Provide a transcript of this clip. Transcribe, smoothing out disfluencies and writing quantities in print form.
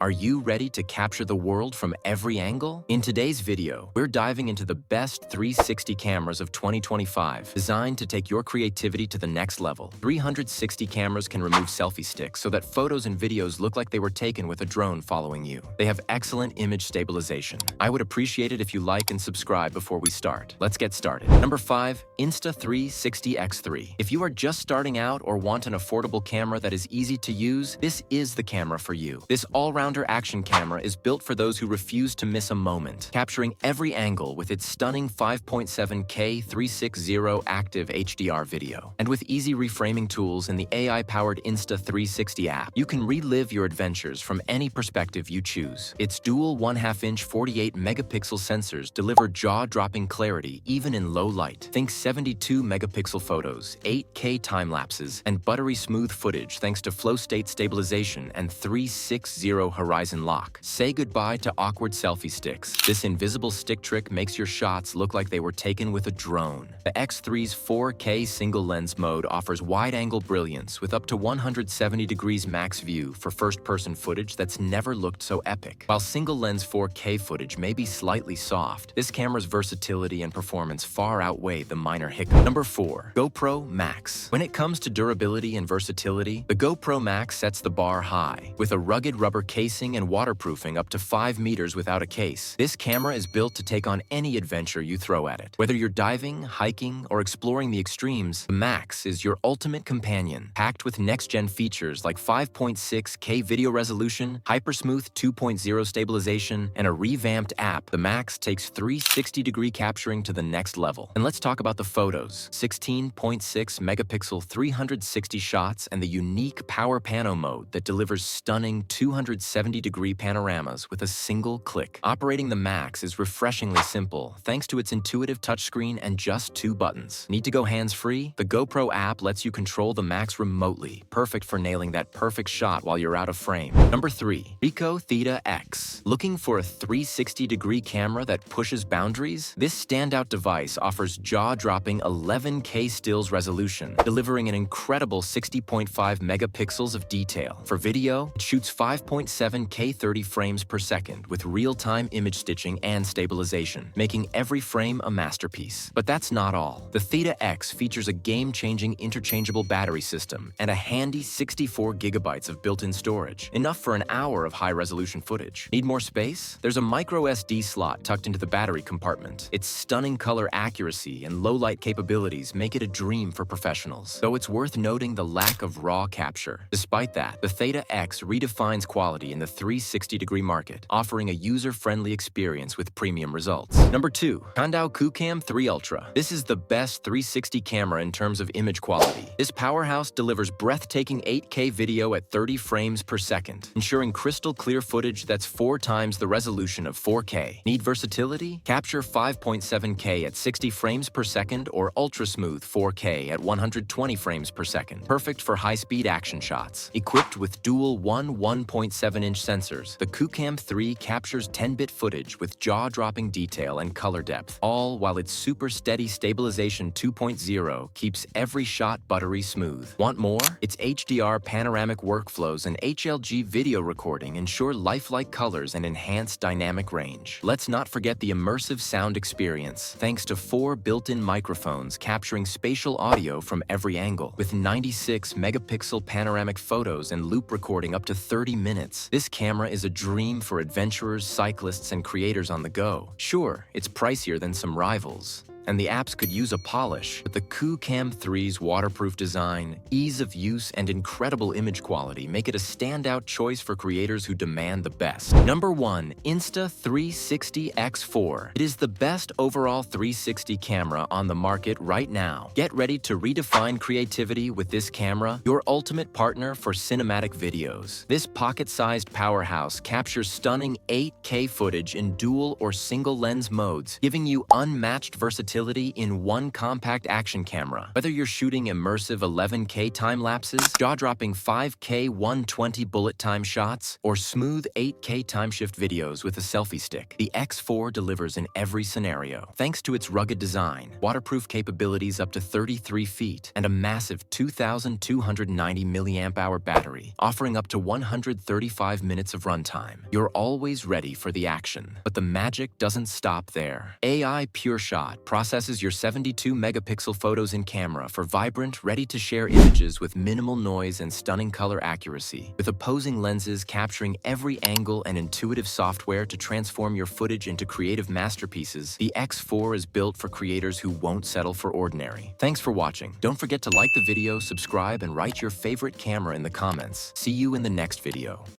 Are you ready to capture the world from every angle? In today's video, we're diving into the best 360 cameras of 2025, designed to take your creativity to the next level. 360 cameras can remove selfie sticks so that photos and videos look like they were taken with a drone following you. They have excellent image stabilization. I would appreciate it if you like and subscribe before we start. Let's get started. Number 5. Insta360 X3. If you are just starting out or want an affordable camera that is easy to use, this is the camera for you. This all-rounder action camera is built for those who refuse to miss a moment, capturing every angle with its stunning 5.7K 360 active HDR video. And with easy reframing tools and the AI-powered Insta360 app, you can relive your adventures from any perspective you choose. Its dual 1/2-inch 48-megapixel sensors deliver jaw-dropping clarity even in low light. Think 72-megapixel photos, 8K time-lapses, and buttery-smooth footage thanks to flow-state stabilization and 360 horizon lock. Say goodbye to awkward selfie sticks. This invisible stick trick makes your shots look like they were taken with a drone. The X3's 4K single lens mode offers wide-angle brilliance with up to 170 degrees max view for first-person footage that's never looked so epic. While single lens 4K footage may be slightly soft, this camera's versatility and performance far outweigh the minor hiccup. Number 4. GoPro Max. When it comes to durability and versatility, the GoPro Max sets the bar high. With a rugged rubber casing and waterproofing up to 5 meters without a case, this camera is built to take on any adventure you throw at it. Whether you're diving, hiking, or exploring the extremes, the Max is your ultimate companion. Packed with next-gen features like 5.6K video resolution, Hypersmooth 2.0 stabilization, and a revamped app, the Max takes 360-degree capturing to the next level. And let's talk about the photos. 16.6-megapixel 360 shots and the unique Power Pano mode that delivers stunning 270-degree panoramas with a single click. Operating the Max is refreshingly simple thanks to its intuitive touchscreen and just 2 buttons. Need to go hands-free? The GoPro app lets you control the Max remotely, perfect for nailing that perfect shot while you're out of frame. Number 3. Ricoh THETA X. Looking for a 360-degree camera that pushes boundaries? This standout device offers jaw-dropping 11K stills resolution, delivering an incredible 60.5 megapixels of detail. For video, it shoots 5.7K 30 frames per second with real-time image stitching and stabilization, making every frame a masterpiece. But that's not all. The THETA X features a game-changing interchangeable battery system and a handy 64 gigabytes of built-in storage, enough for an hour of high-resolution footage. Need more space? There's a micro SD slot tucked into the battery compartment. Its stunning color accuracy and low-light capabilities make it a dream for professionals, though it's worth noting the lack of raw capture. Despite that, the THETA X redefines quality in the 360-degree market, offering a user-friendly experience with premium results. Number 2. Kandao QooCam 3 Ultra. This is the best 360 camera in terms of image quality. This powerhouse delivers breathtaking 8K video at 30 frames per second, ensuring crystal clear footage that's 4 times the resolution of 4K. Need versatility? Capture 5.7K at 60 frames per second or ultra-smooth 4K at 120 frames per second. Perfect for high-speed action shots. Equipped with dual 1.7-inch sensors, the QooCam 3 captures 10-bit footage with jaw-dropping detail and color depth, all while its SuperSteady Stabilization 2.0 keeps every shot buttery smooth. Want more? Its HDR panoramic workflows and HLG video recording ensure lifelike colors and enhanced dynamic range. Let's not forget the immersive sound experience, thanks to 4 built-in microphones capturing spatial audio from every angle. With 96-megapixel panoramic photos and loop recording up to 30 minutes, this camera is a dream for adventurers, cyclists, and creators on the go. Sure, it's pricier than some rivals, and the apps could use a polish, but the QooCam 3's waterproof design, ease of use, and incredible image quality make it a standout choice for creators who demand the best. Number 1. Insta360 X4. It is the best overall 360 camera on the market right now. Get ready to redefine creativity with this camera, your ultimate partner for cinematic videos. This pocket-sized powerhouse captures stunning 8K footage in dual or single lens modes, giving you unmatched versatility versatility in one compact action camera. Whether you're shooting immersive 11K time-lapses, jaw-dropping 5K 120 bullet time shots, or smooth 8K time-shift videos with a selfie stick, the X4 delivers in every scenario. Thanks to its rugged design, waterproof capabilities up to 33 feet, and a massive 2,290 mAh battery, offering up to 135 minutes of runtime, you're always ready for the action. But the magic doesn't stop there. AI PureShot processes your 72-megapixel photos in camera for vibrant, ready-to-share images with minimal noise and stunning color accuracy. With opposing lenses capturing every angle and intuitive software to transform your footage into creative masterpieces, the X4 is built for creators who won't settle for ordinary. Thanks for watching. Don't forget to like the video, subscribe, and write your favorite camera in the comments. See you in the next video.